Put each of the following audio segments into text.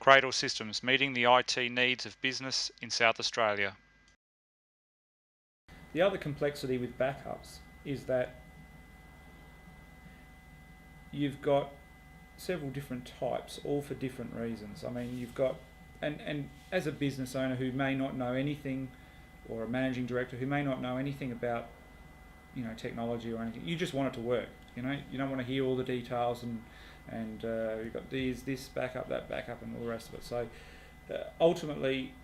Creydall Systems, meeting the IT needs of business in South Australia. The other complexity with backups is that you've got several different types, all for different reasons. I mean, you've got, and as a business owner who may not know anything, or a managing director who may not know anything about, technology or anything, you just want it to work. You don't want to hear all the details and you've got this backup, that backup, and all the rest of it. So ultimately,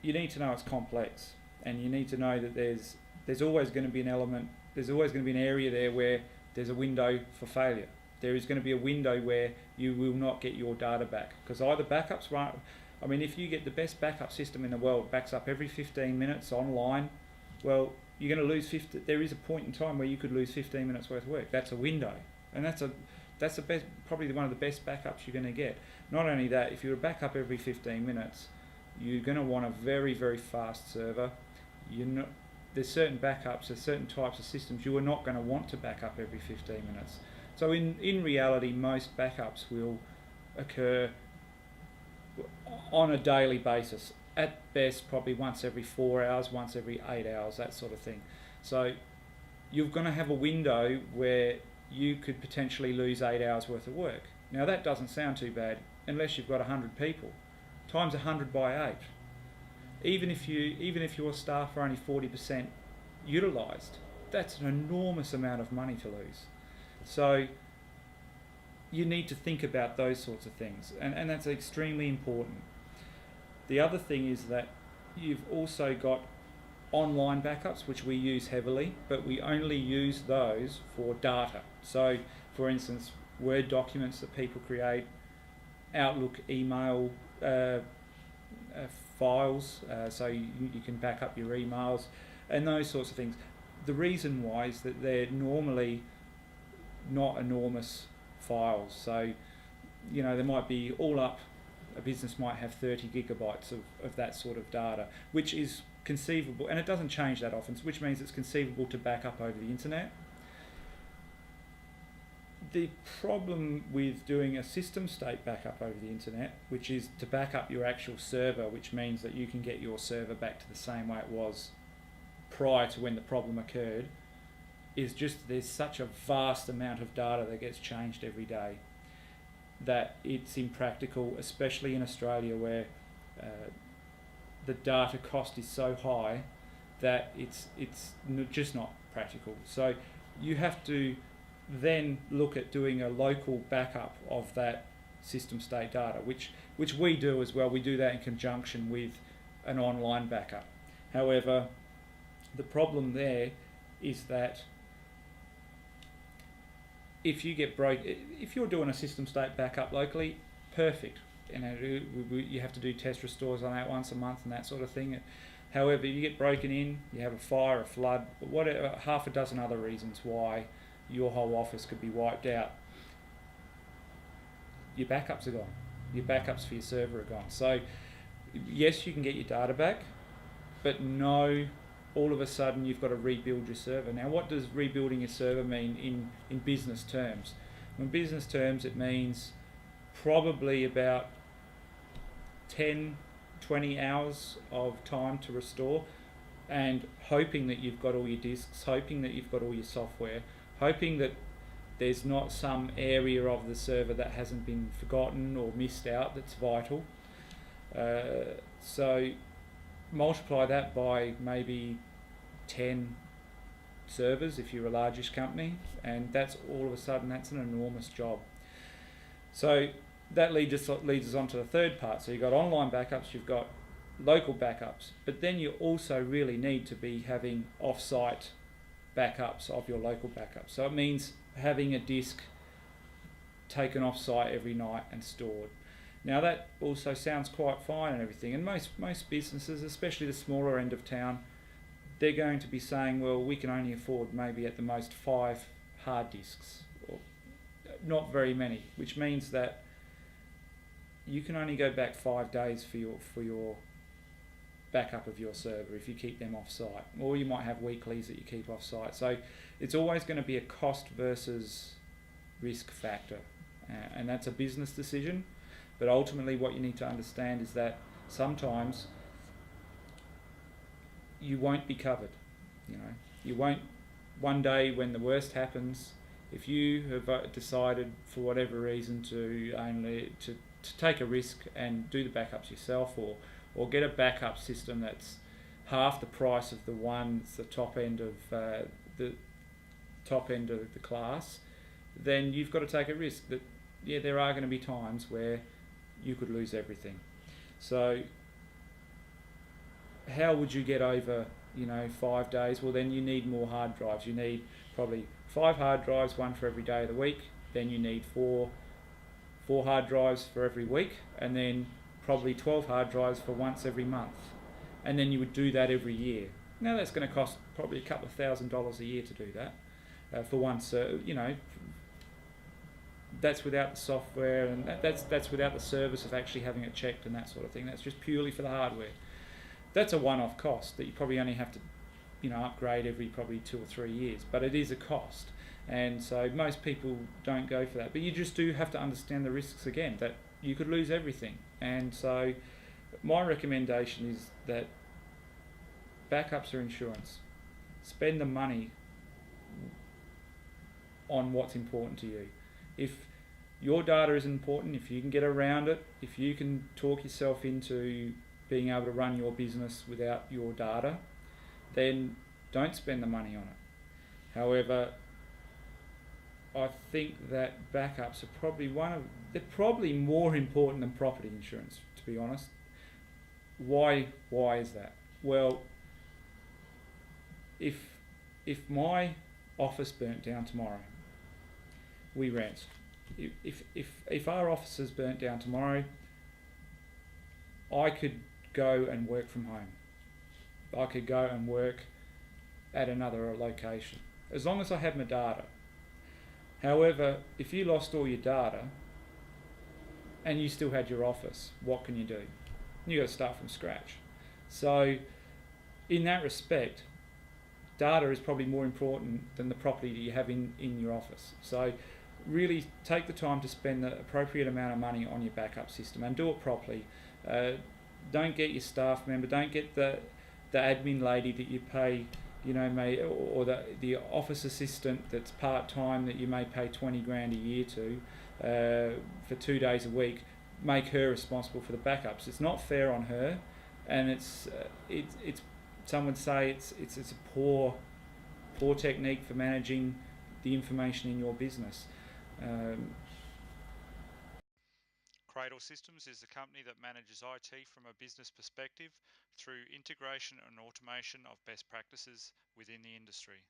you need to know it's complex, and you need to know that there's always going to be an element, there's always going to be an area there where there's a window for failure. There is going to be a window where you will not get your data back, because either backups won't. I mean, if you get the best backup system in the world, backs up every 15 minutes online, well, you're going to lose 50. There is a point in time where you could lose 15 minutes worth of work. That's a window, and that's the best, probably one of the best backups you're going to get. Not only that, if you're back up every 15 minutes, you're going to want a very, very fast server. There's certain backups, there's certain types of systems you are not going to want to back up every 15 minutes. So in reality, most backups will occur on a daily basis. At best, probably once every 4 hours, once every 8 hours, that sort of thing. So you're going to have a window where you could potentially lose 8 hours worth of work. Now that doesn't sound too bad unless you've got 100 people. Times 100 by 8. Even if your staff are only 40% utilised, that's an enormous amount of money to lose. So you need to think about those sorts of things, and that's extremely important. The other thing is that you've also got online backups, which we use heavily, but we only use those for data. So, for instance, Word documents that people create, Outlook email files, so you can back up your emails, and those sorts of things. The reason why is that they're normally not enormous files. So, there might be all up, a business might have 30 gigabytes of that sort of data, which is conceivable, and it doesn't change that often, which means it's conceivable to back up over the internet. The problem with doing a system state backup over the internet, which is to back up your actual server, which means that you can get your server back to the same way it was prior to when the problem occurred, is just there's such a vast amount of data that gets changed every day that it's impractical, especially in Australia where the data cost is so high that it's just not practical. So you have to then look at doing a local backup of that system state data, which we do as well. We do that in conjunction with an online backup. However, the problem there is that if you're doing a system state backup locally, perfect. You have to do test restores on that once a month and that sort of thing. However, you get broken in, you have a fire, a flood, whatever, half a dozen other reasons why your whole office could be wiped out. Your backups are gone. Your backups for your server are gone. So yes, you can get your data back, but no, all of a sudden you've got to rebuild your server. Now, what does rebuilding your server mean in business terms? In business terms, it means probably about 10, 20 hours of time to restore, and hoping that you've got all your disks, hoping that you've got all your software, hoping that there's not some area of the server that hasn't been forgotten or missed out that's vital. So multiply that by maybe 10 servers if you're a largish company, and that's all of a sudden that's an enormous job. So that leads us on to the third part. So you've got online backups, you've got local backups, but then you also really need to be having off-site backups of your local backups. So it means having a disk taken off-site every night and stored. Now that also sounds quite fine and everything, and most businesses, especially the smaller end of town, they're going to be saying, well, we can only afford maybe at the most 5 hard disks, or not very many, which means that you can only go back 5 days for your backup of your server if you keep them off-site, or you might have weeklies that you keep off-site. So it's always going to be a cost versus risk factor, and that's a business decision. But ultimately, what you need to understand is that sometimes you won't be covered. You know, you won't. One day when the worst happens, if you have decided for whatever reason to take a risk and do the backups yourself, or get a backup system that's half the price of the one that's the the top end of the class, then you've got to take a risk that, yeah, there are going to be times where you could lose everything. So how would you get over, 5 days? Well, then you need more hard drives. You need probably 5 hard drives, one for every day of the week. Then you need four hard drives for every week, and then probably 12 hard drives for once every month. And then you would do that every year. Now that's going to cost probably a couple of $1,000s a year to do that for one. So that's without the software, and that's without the service of actually having it checked and that sort of thing. That's just purely for the hardware. That's a one-off cost that you probably only have to upgrade every probably 2 or 3 years, but it is a cost. And so most people don't go for that, but you just do have to understand the risks again, that you could lose everything. And so my recommendation is that backups are insurance. Spend the money on what's important to you. If your data is important, if you can get around it, if you can talk yourself into being able to run your business without your data, then don't spend the money on it. However, I think that backups are probably they're probably more important than property insurance, to be honest. Why is that? Well, if my office burnt down tomorrow, we rent. If our offices burnt down tomorrow, I could go and work from home. I could go and work at another location, as long as I have my data. However, if you lost all your data and you still had your office, what can you do? You got to start from scratch. So in that respect, data is probably more important than the property that you have in your office. So really take the time to spend the appropriate amount of money on your backup system and do it properly. Don't get your staff member, don't get the admin lady that you pay, or the office assistant that's part-time that you may pay 20 grand a year to for 2 days a week. Make her responsible for the backups. It's not fair on her, and it's some would say it's a poor technique for managing the information in your business. Creydall Systems is the company that manages IT from a business perspective through integration and automation of best practices within the industry.